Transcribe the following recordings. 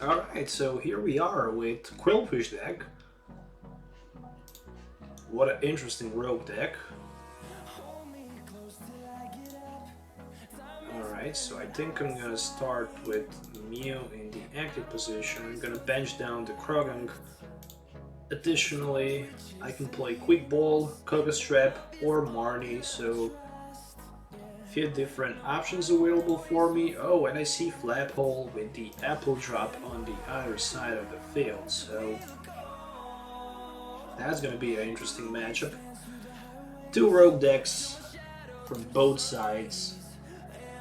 Alright, so here we are with Qwilfish deck. What an interesting rogue deck. Alright, so I think I'm gonna start with Mew in the active position. I'm gonna bench down the Krogan. Additionally, I can play Quick Ball, Koga's Trap, or Marnie, so few different options available for me. Oh, and I see Flap Hole with the Apple Drop on the other side of the field, so that's gonna be an interesting matchup. Two rogue decks from both sides,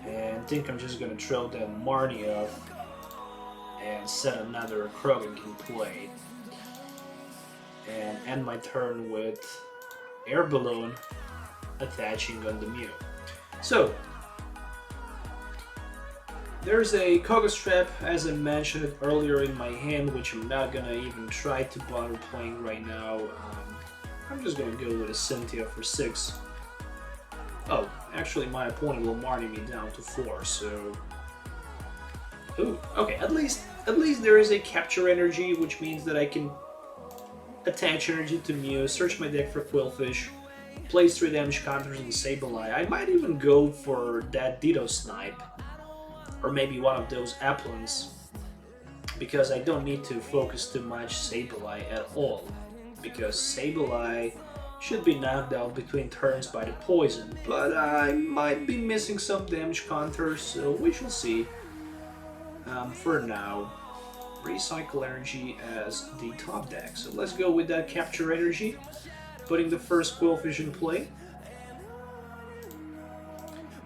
and I think I'm just gonna throw that Marnie off and set another Krogan in play. And end my turn with Air Balloon attaching on the Mew. So, there's a Koga's Trap, as I mentioned earlier, in my hand, which I'm not gonna even try to bother playing right now. I'm just gonna go with a Cynthia for 6. Oh, actually my opponent will Marnie me down to 4, so... Ooh, okay, at least there is a Capture Energy, which means that I can attach energy to Mew, search my deck for Qwilfish, place 3 damage counters in Sableye. I might even go for that Ditto Snipe, or maybe one of those Applins, because I don't need to focus too much Sableye at all, because Sableye should be knocked out between turns by the poison, but I might be missing some damage counters, so we shall see. For now, recycle energy as the top deck, so let's go with that Capture Energy, putting the first Qwilfish in play,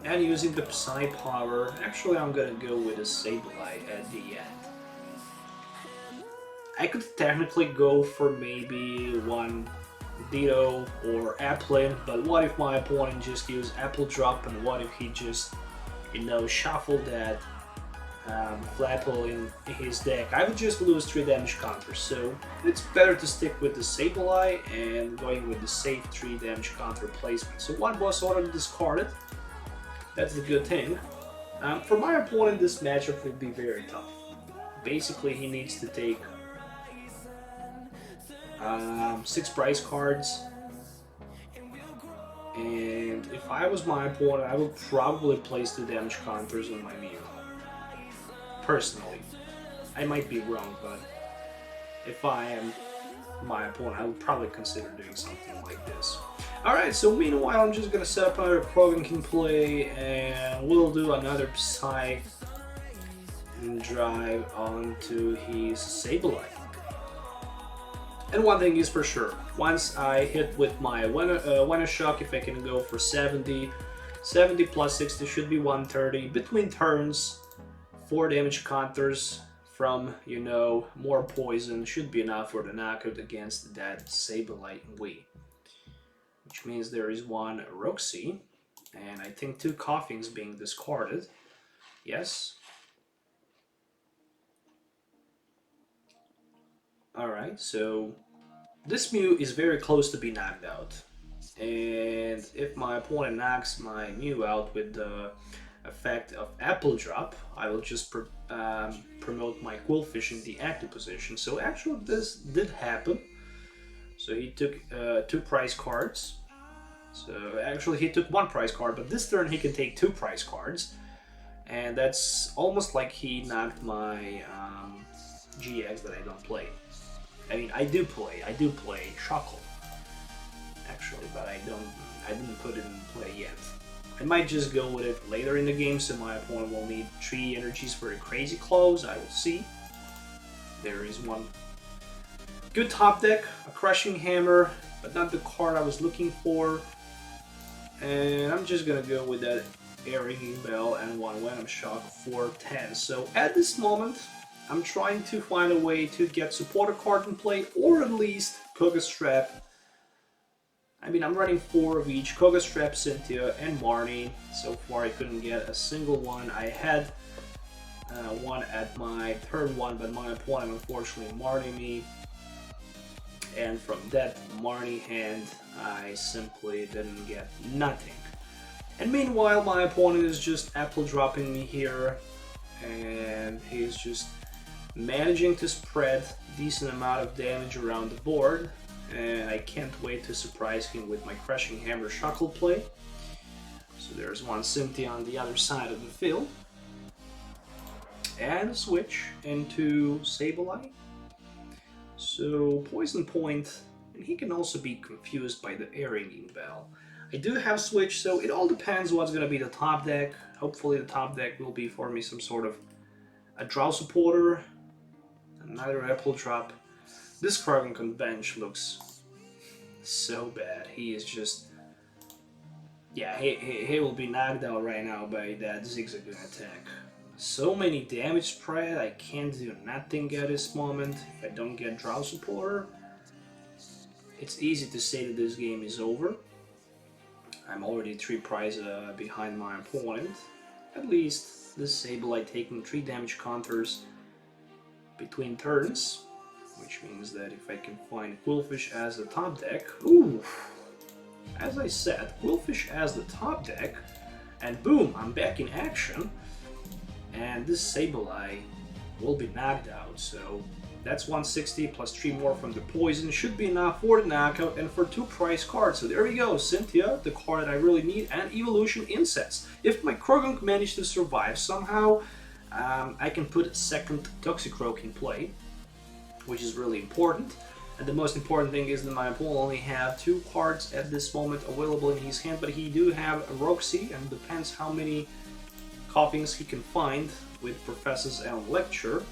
and using the Psy Power. Actually, I'm gonna go with a Sableye at the end. I could technically go for maybe one Ditto or Applin, but what if my opponent just used Apple Drop, and what if he just, shuffled that Flapple in his deck? I would just lose 3 damage counters, so it's better to stick with the Sableye and going with the safe 3 damage counter placement. So one was already discarded, that's the good thing. For my opponent, this matchup will be very tough. Basically, he needs to take 6 prize cards, and if I was my opponent, I would probably place 2 damage counters on my Mew. Personally, I might be wrong, but if I am my opponent, I would probably consider doing something like this. Alright, so meanwhile, I'm just gonna set up another Krogan in play, and we'll do another Psy drive onto his Sableye. And one thing is for sure, once I hit with my Winter Shock, if I can go for 70 plus 60 should be 130. Between turns, 4 damage counters from, more poison should be enough for the knockout against that Sableye Wii. Which means there is one Roxy, and I think 2 Coughings being discarded. Yes. Alright, so this Mew is very close to be knocked out. And if my opponent knocks my Mew out with the effect of Apple Drop, I will just promote my Qwilfish in the active position. So actually this did happen. So he took 2 prize cards. So actually he took 1 prize card, but this turn he can take 2 prize cards. And that's almost like he knocked my GX that I don't play. I mean, I do play Shuckle, actually, but I didn't put it in play yet. I might just go with it later in the game, so my opponent will need 3 energies for a Crazy Close. I will see. There is one good top deck, a Crushing Hammer, but not the card I was looking for. And I'm just gonna go with that Air Ringing Bell and one Venom Shock for 10. So at this moment, I'm trying to find a way to get Supporter card in play, or at least Koga's Trap. I mean, I'm running 4 of each, Koga's Trap, Cynthia, and Marnie. So far I couldn't get a single one. I had one at my turn 1, but my opponent unfortunately Marnie me. And from that Marnie hand, I simply didn't get nothing. And meanwhile, my opponent is just Apple dropping me here, and he's just managing to spread decent amount of damage around the board, and I can't wait to surprise him with my Crushing Hammer Shuckle play. So there's one Cynthia on the other side of the field. And switch into Sableye. So Poison Point, and he can also be confused by the Air Ringing Bell. I do have switch, so it all depends what's going to be the top deck. Hopefully the top deck will be for me some sort of a Drow Supporter, another Apple Drop. This Krogan on bench looks so bad. He is just... yeah, he will be knocked out right now by that Zigzagoon attack. So many damage spread, I can't do nothing at this moment if I don't get Drow Supporter. It's easy to say that this game is over. I'm already 3 prizes behind my opponent. At least this Sableye taking 3 damage counters between turns, which means that if I can find Qwilfish as the top deck, ooh, as I said, Qwilfish as the top deck, and boom, I'm back in action, and this Sableye will be knocked out, so that's 160 plus 3 more from the poison should be enough for the knockout and for 2 prize cards. So there we go, Cynthia, the card that I really need, and Evolution Incense. If my Krogan managed to survive somehow, I can put second Toxicroak in play, which is really important. And the most important thing is that my opponent only have 2 cards at this moment available in his hand, but he do have a Roxy, and depends how many coughings he can find with Professor's Elm Lecture.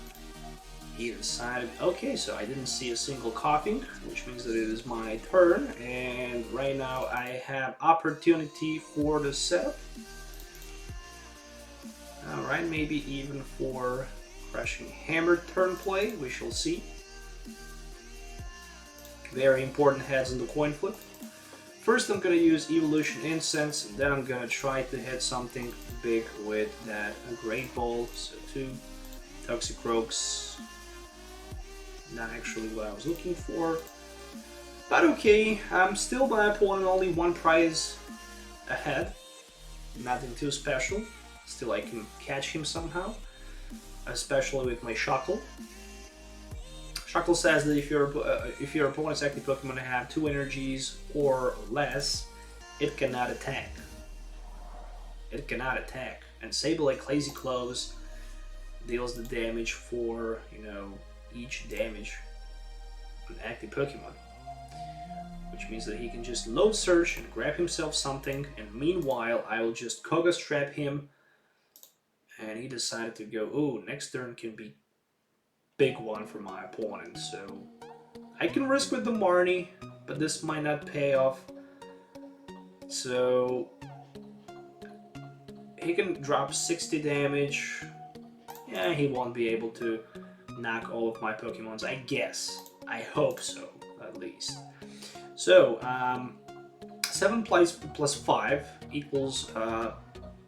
He decided, okay, so I didn't see a single coughing, which means that it is my turn, and right now I have opportunity for the setup. Alright, maybe even for Crushing Hammer turn play, we shall see. Very important heads on the coin flip. First I'm going to use Evolution Incense, and then I'm going to try to hit something big with that Great Ball, so 2 Toxicroaks. Not actually what I was looking for, but okay, I'm still my opponent only 1 prize ahead, nothing too special, still I can catch him somehow, especially with my Shuckle. Shuckle says that if your opponent's active Pokemon have 2 energies or less, it cannot attack. It cannot attack, and Sableye Lazy Close deals the damage for, you know, each damage an active Pokemon, which means that he can just load search and grab himself something, and meanwhile I will just Koga Strap him, and he decided to go, oh, next turn can be big one for my opponent, so I can risk with the Marnie, but this might not pay off, so he can drop 60 damage. Yeah, he won't be able to knock all of my Pokemons, I guess. I hope so, at least. So, 7 plus 5 equals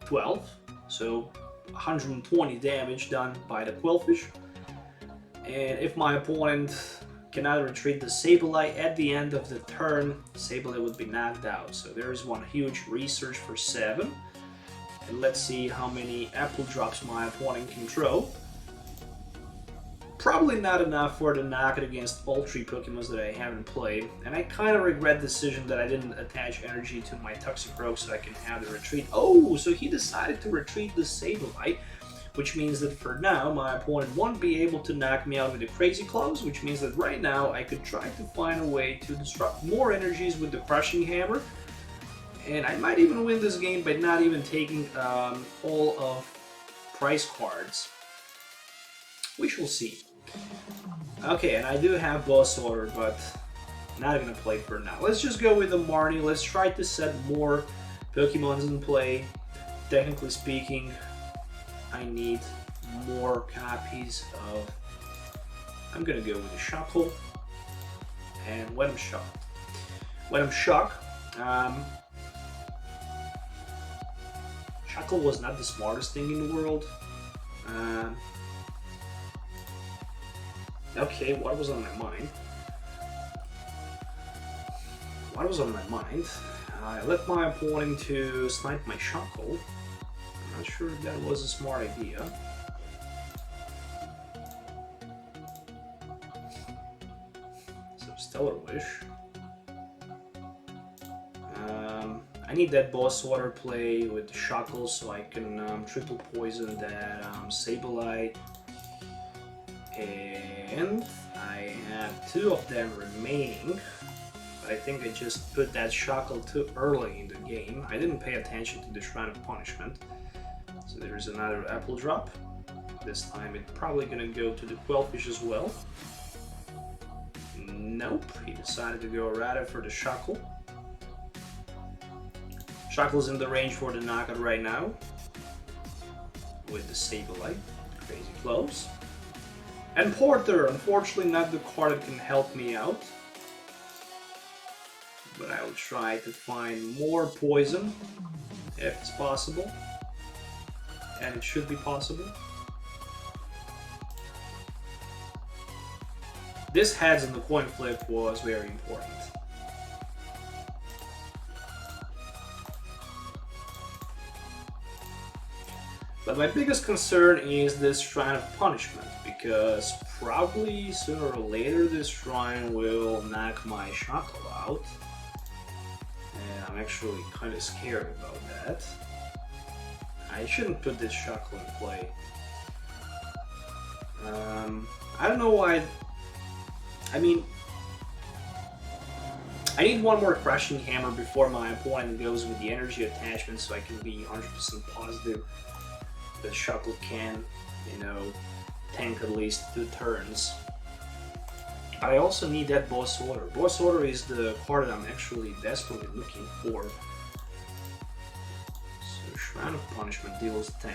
12. So, 120 damage done by the Qwilfish. And if my opponent cannot retreat the Sableye at the end of the turn, Sableye would be knocked out. So there's one huge research for 7. And let's see how many Apple Drops my opponent can throw. Probably not enough for the knockout against all 3 Pokemons that I haven't played, and I kind of regret the decision that I didn't attach energy to my Toxicroak so I can have the retreat. Oh, so he decided to retreat the Sableye, which means that for now my opponent won't be able to knock me out with the Crazy Claws, which means that right now I could try to find a way to disrupt more energies with the Crushing Hammer, and I might even win this game by not even taking all of prize cards. We shall see. Okay, and I do have Boss Order, but not gonna play for now. Let's just go with the Marnie. Let's try to set more Pokemons in play. Technically speaking, I need more copies of... I'm gonna go with the Shuckle and When I'm Shocked. When I'm Shocked, Shuckle was not the smartest thing in the world. Okay, what was on my mind? What was on my mind? I left my opponent to snipe my Shuckle. I'm not sure if that was a smart idea. Stellar Wish. I need that boss water play with the Shackle so I can triple poison that Sableye. And I have 2 of them remaining. But I think I just put that Shackle too early in the game. I didn't pay attention to the Shrine of Punishment. So there's another Apple Drop. This time it's probably gonna go to the Qwilfish as well. Nope, he decided to go rather for the Shackle. Shackle's in the range for the knockout right now. With the Sableye. Crazy close. And Porter, unfortunately not the card that can help me out. But I will try to find more poison if it's possible. And it should be possible. This heads in the coin flip was very important. But my biggest concern is this Shrine of Punishment, because probably sooner or later this shrine will knock my Shackle out. And I'm actually kind of scared about that. I shouldn't put this Shackle in play. I don't know why. I mean, I need one more Crushing Hammer before my opponent goes with the energy attachment so I can be 100% positive that Shackle can, you know, tank at least 2 turns. But I also need that Boss Order. Boss Order is the card that I'm actually desperately looking for. So Shrine of Punishment deals 10.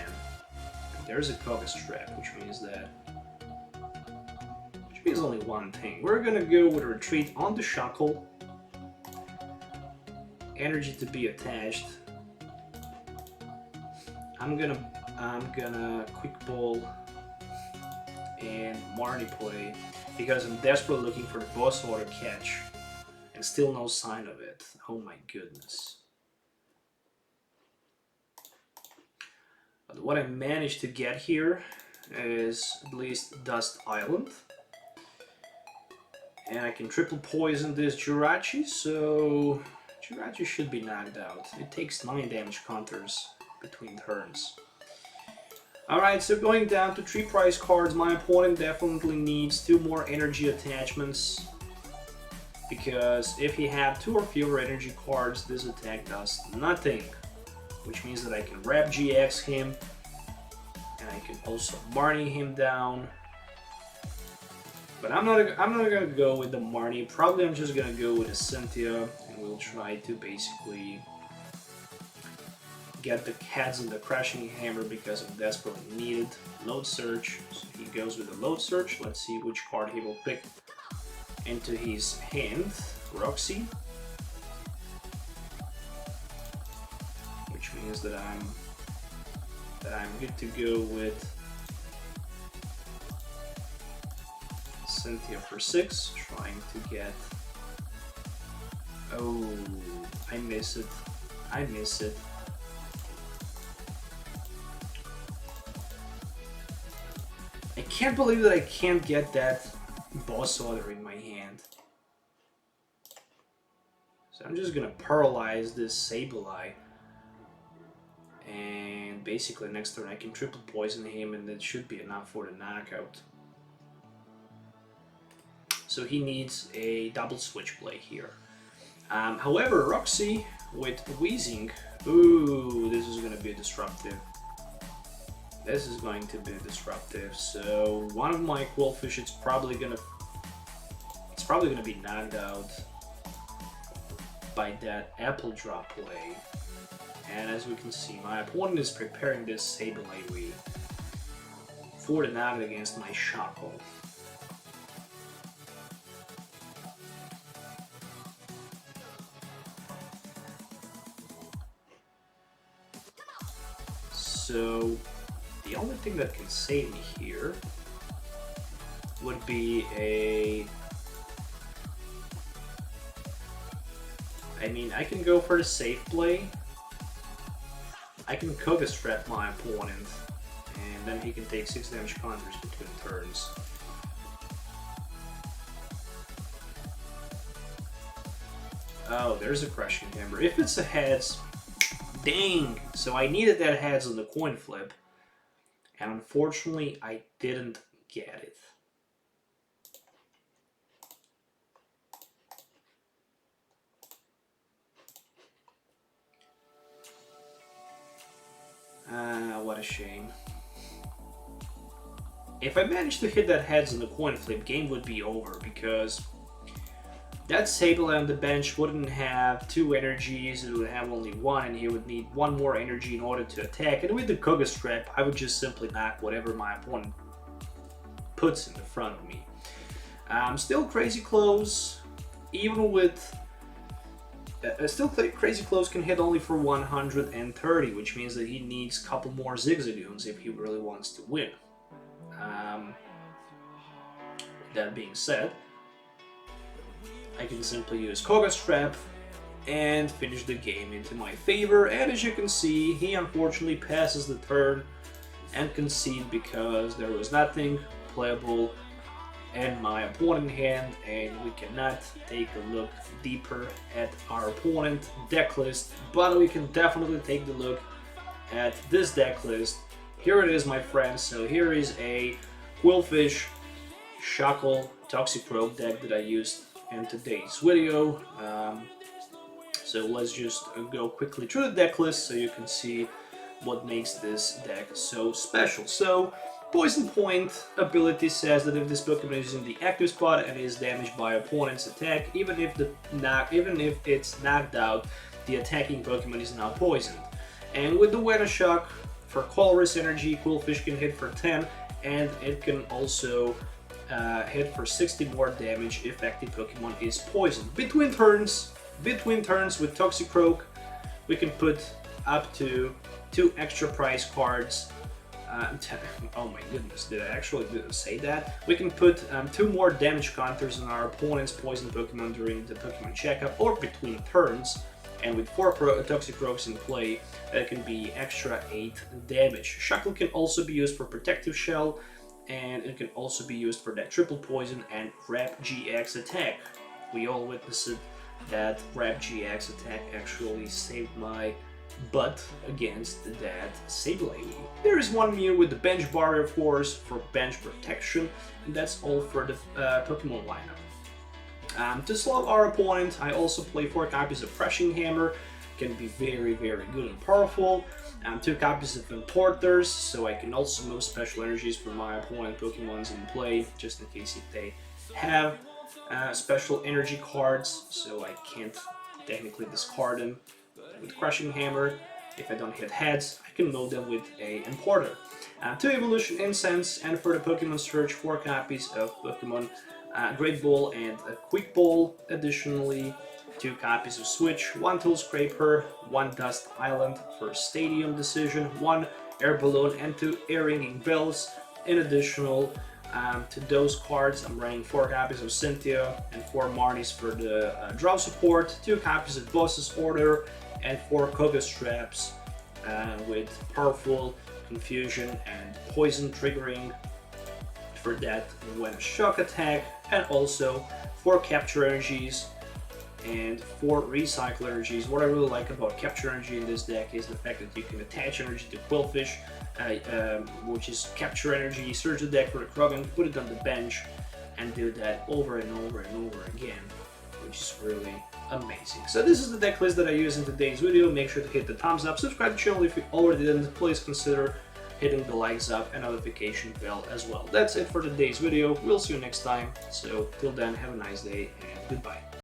There's a Caucus Trap, which means only one thing. We're gonna go with a Retreat on the Shackle. Energy to be attached. I'm gonna Quick Ball and Marnie play because I'm desperately looking for the Boss Order catch and still no sign of it. Oh my goodness. But what I managed to get here is at least Dust Island. And I can triple poison this Jirachi, so Jirachi should be knocked out. It takes 9 damage counters between turns. Alright, so going down to 3 prize cards, my opponent definitely needs 2 more energy attachments. Because if he had 2 or fewer energy cards, this attack does nothing. Which means that I can Rap GX him, and I can also Marnie him down. But I'm not gonna go with the Marnie. Probably I'm just gonna go with a Cynthia, and we'll try to basically get the cats and the Crushing Hammer because I'm desperately needed. Load Search. So he goes with the Load Search. Let's see which card he will pick into his hand. Roxy. Which means that I'm good to go with Cynthia for 6, trying to get... Oh, I miss it. I miss it. I can't believe that I can't get that Boss Order in my hand. So I'm just gonna paralyze this Sableye. And basically next turn I can triple poison him and that should be enough for the knockout. So he needs a double switch play here. However, Roxy with Wheezing, ooh, this is gonna be disruptive. This is going to be disruptive. So one of my Qwilfish, it's probably gonna be knocked out by that Apple Drop play. And as we can see, my opponent is preparing this Sableye for the knockout against my Shackle. So the only thing that can save me here would be a... I mean, I can go for the safe play. I can Caucus Trap my opponent, and then he can take 6 damage counters between turns. Oh, there's a crushing hammer. If it's a heads, dang! So I needed that heads on the coin flip, and unfortunately I didn't get it. What a shame. If I managed to hit that heads on the coin flip, game would be over, because that Sable on the bench wouldn't have 2 energies, it would have only 1, and he would need 1 more energy in order to attack. And with the Koga's Trap, I would just simply knock whatever my opponent puts in the front of me. Still crazy close, even with... still crazy close can hit only for 130, which means that he needs a couple more Zigzagoons if he really wants to win. That being said, I can simply use Koga's Trap and finish the game into my favor, and as you can see, he unfortunately passes the turn and concede because there was nothing playable in my opponent hand, and we cannot take a look deeper at our opponent deck list, but we can definitely take the look at this deck list. Here it is, my friends. So here is a Qwilfish Shackle Toxicroak deck that I used in today's video. So let's just go quickly through the deck list so you can see what makes this deck so special. So Poison Point ability says that if this Pokemon is in the active spot and is damaged by opponent's attack, even if it's knocked out, the attacking Pokemon is now poisoned. And with the Weather Shock, for colorless energy, Qwilfish can hit for 10, and it can also hit for 60 more damage if active Pokemon is poisoned. Between turns with Toxicroak, we can put up to 2 extra prize cards. Oh my goodness, did I actually say that? We can put 2 more damage counters on our opponent's poison Pokemon during the Pokemon checkup or between turns. And with 4 Toxicroaks in play, that can be extra 8 damage. Shackle can also be used for Protective Shell, and it can also be used for that triple poison and Wrap GX attack. We all witnessed that Wrap GX attack actually saved my butt against that Sableye. There is one Mew with the bench barrier, of course, for bench protection, and that's all for the Pokemon lineup. To slow our opponent, I also play 4 copies of Crushing Hammer, can be very good and powerful. 2 copies of Importers, so I can also move special energies from my opponent Pokemons in play, just in case if they have special energy cards, so I can't technically discard them. With Crushing Hammer, if I don't hit heads, I can move them with a Importer. 2 Evolution Incense, and for the Pokemon Search, 4 copies of Pokemon Great Ball and a Quick Ball. Additionally, 2 copies of Switch, 1 Tool Scraper, 1 Dust Island for Stadium Decision, 1 Air Balloon, and 2 Air Ringing Bells. In additional to those cards, I'm running 4 copies of Cynthia and 4 Marnies for the draw support, 2 copies of Boss's Order, and 4 Koga's Traps with powerful Confusion and Poison triggering for that when shock attack, and also 4 Capture Energies and 4 Recycle Energies. What I really like about Capture Energy in this deck is the fact that you can attach energy to Qwilfish, which is Capture Energy, search the deck for the Krogan, put it on the bench, and do that over and over and over again, which is really amazing. So this is the deck list that I use in today's video. Make sure to hit the thumbs up, subscribe to the channel if you already didn't, please consider hitting the likes up and notification bell as well. That's it for today's video. We'll see you next time. So till then, have a nice day and goodbye.